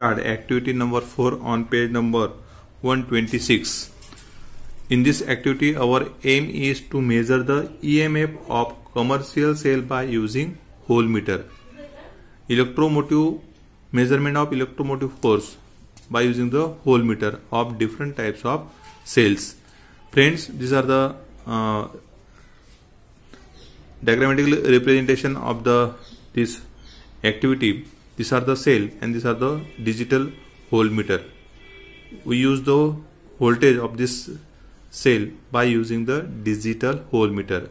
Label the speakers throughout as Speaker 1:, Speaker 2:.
Speaker 1: Activity number 4 on page number 126. In this activity, our aim is to measure the EMF of commercial cell by using voltmeter. Electromotive measurement of electromotive force by using the voltmeter of different types of cells. Friends, these are the diagrammatical representation of this activity. These are the cell and these are the digital voltmeter. We use the voltage of this cell by using the digital voltmeter.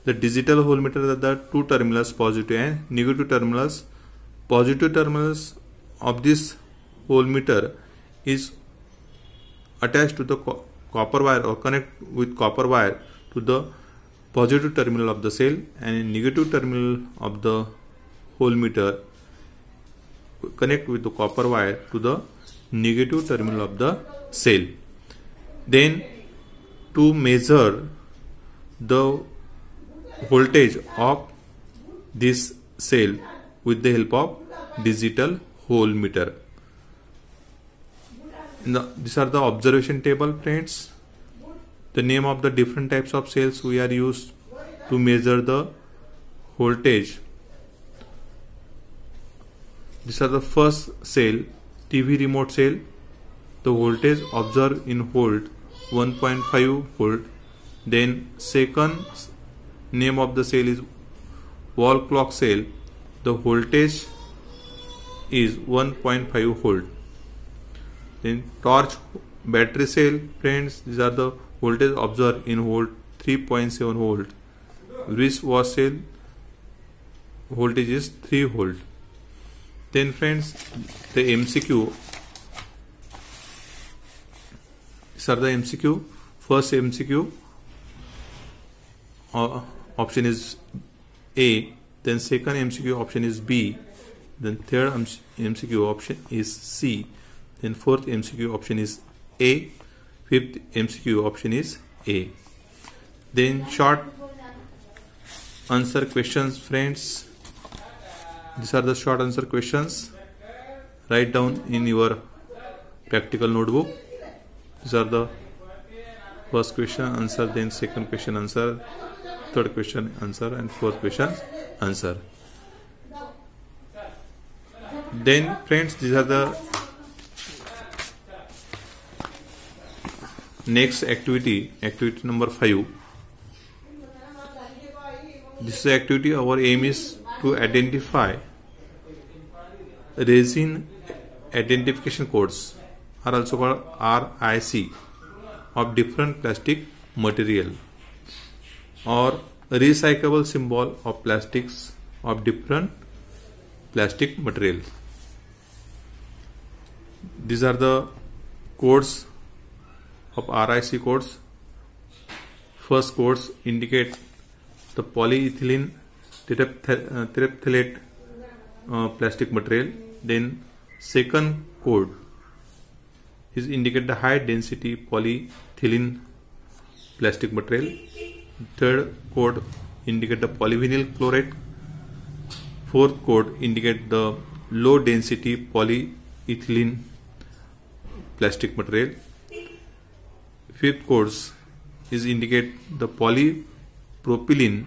Speaker 1: The digital voltmeter are the two terminals, positive and negative terminals. Positive terminals of this voltmeter is attached to the copper wire or connect with copper wire to the positive terminal of the cell, and negative terminal of the voltmeter connect with the copper wire to the negative terminal of the cell. Then to measure the voltage of this cell with the help of digital voltmeter. These are the observation table, friends. The name of the different types of cells we are used to measure the voltage. These are the first cell, TV remote cell. The voltage observed in volt 1.5 volt. Then second name of the cell is wall clock cell. The voltage is 1.5 volt. Then torch battery cell, friends. These are the voltage observed in volt 3.7 volt. Wristwatch cell, voltage is 3 volt. Then friends, the MCQ. These are the MCQ. First MCQ option is A. Then second MCQ option is B. Then third MCQ option is C. Then fourth MCQ option is A. Fifth MCQ option is A. Then short answer questions, friends. These are the short answer questions. Write down in your practical notebook. These are the first question answer, then second question answer, third question answer, and fourth question answer. Then friends, these are the next activity, activity number 5. This activity, our aim is to identify resin identification codes, are also called RIC, of different plastic material, or recyclable symbol of plastics of different plastic material. These are the codes of RIC codes. First codes indicate the polyethylene terephthalate plastic material. Then second code is indicate the high density polyethylene plastic material. Third code indicate the polyvinyl chloride. Fourth code indicate the low density polyethylene plastic material. Fifth codes is indicate the polypropylene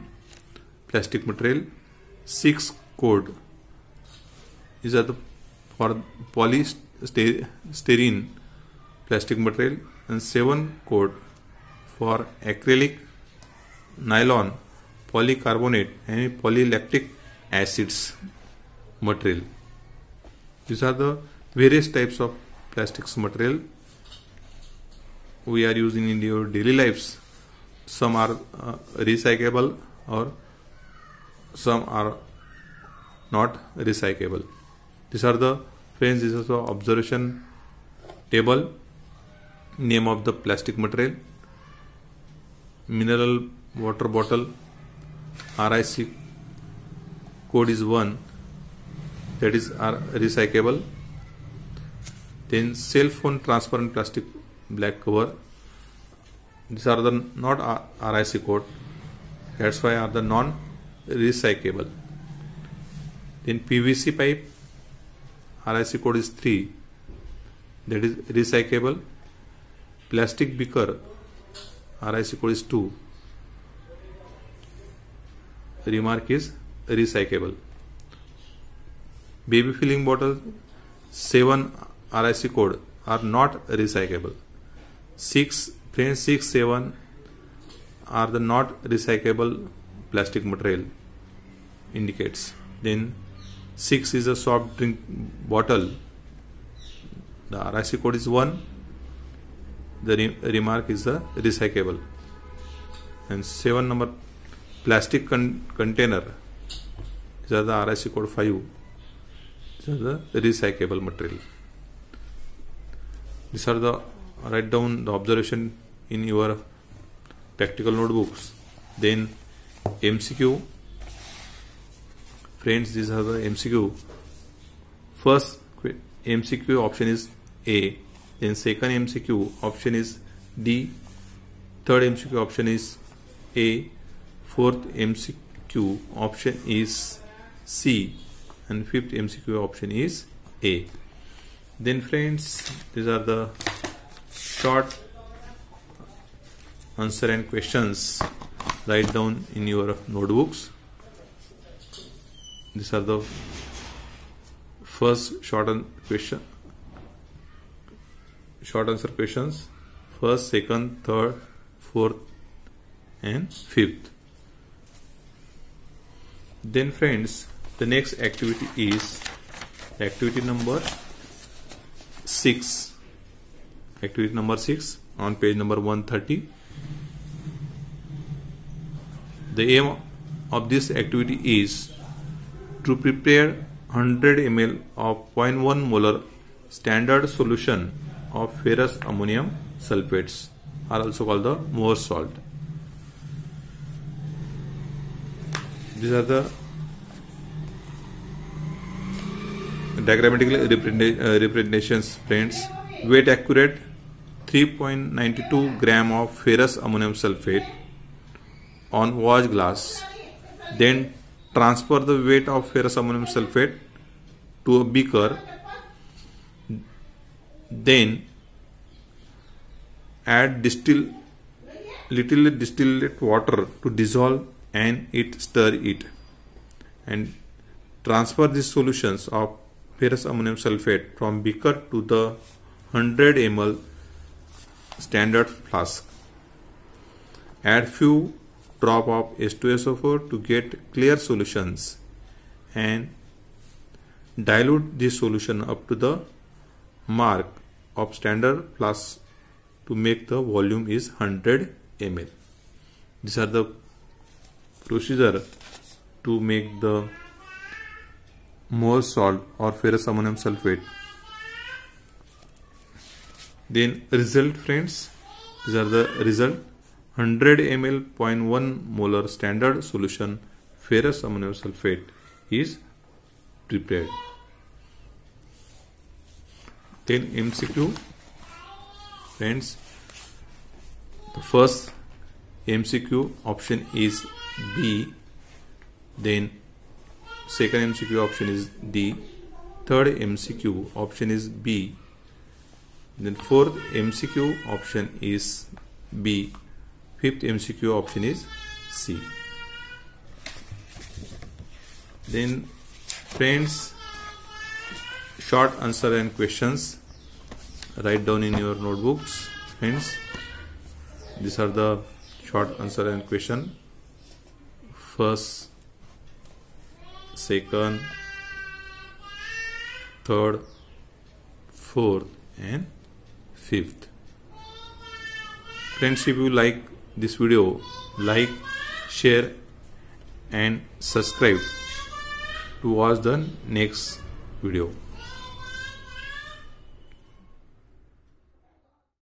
Speaker 1: plastic material. Sixth code is for polystyrene plastic material, and seventh code for acrylic, nylon, polycarbonate, and polylactic acids material. These are the various types of plastics material we are using in your daily lives. Some are recyclable or some are not recyclable. These are the friends, this is the observation table. Name of the plastic material, mineral water bottle, RIC code is 1, that is recyclable. Then cell phone transparent plastic black cover, these are the not RIC code, that's why are the non recyclable. Then PVC pipe, RIC code is 3, that is recyclable. Plastic beaker, RIC code is 2, remark is recyclable. Baby filling bottle, 7 RIC code are not recyclable. 6, 7 are the not recyclable plastic material indicates. Then 6 is a soft drink bottle, the RIC code is 1, the remark is the recyclable. And 7 number plastic container, these are the RIC code 5, these are the recyclable material. These are the, write down the observation in your practical notebooks. Then MCQ, friends, these are the MCQ. First MCQ option is A, then second MCQ option is D, third MCQ option is A, fourth MCQ option is C, and fifth MCQ option is A. Then friends, these are the short answer and questions. Write down in your notebooks. These are the first short answer questions. First, second, third, fourth, and fifth. Then friends, the next activity is activity number 6. Activity number 6 on page number 130. The aim of this activity is to prepare 100 ml of 0.1 molar standard solution of ferrous ammonium sulfates, are also called the Mohs salt. These are the diagrammatical representations, friends. Weight accurate 3.92 gram of ferrous ammonium sulfate on wash glass. Then transfer the weight of ferrous ammonium sulfate to a beaker. Then add little distilled water to dissolve and stir it, and transfer these solutions of ferrous ammonium sulfate from beaker to the 100 ml standard flask. Add few drop of H2SO4 to get clear solutions, and dilute this solution up to the mark of standard flask to make the volume is 100 ml. These are the procedure to make the Mohs salt or ferrous ammonium sulfate. Then result, friends, these are the result. 100 ml 0.1 molar standard solution ferrous ammonium sulfate is prepared. Then MCQ, friends, the first MCQ option is B, then second MCQ option is D, third MCQ option is B, then fourth MCQ option is B, fifth MCQ option is C. Then friends, short answer and questions, write down in your notebooks, friends. These are the short answer and question. First, second, third, fourth, and fifth. Friends, if you like this video, like, share, and subscribe to watch the next video.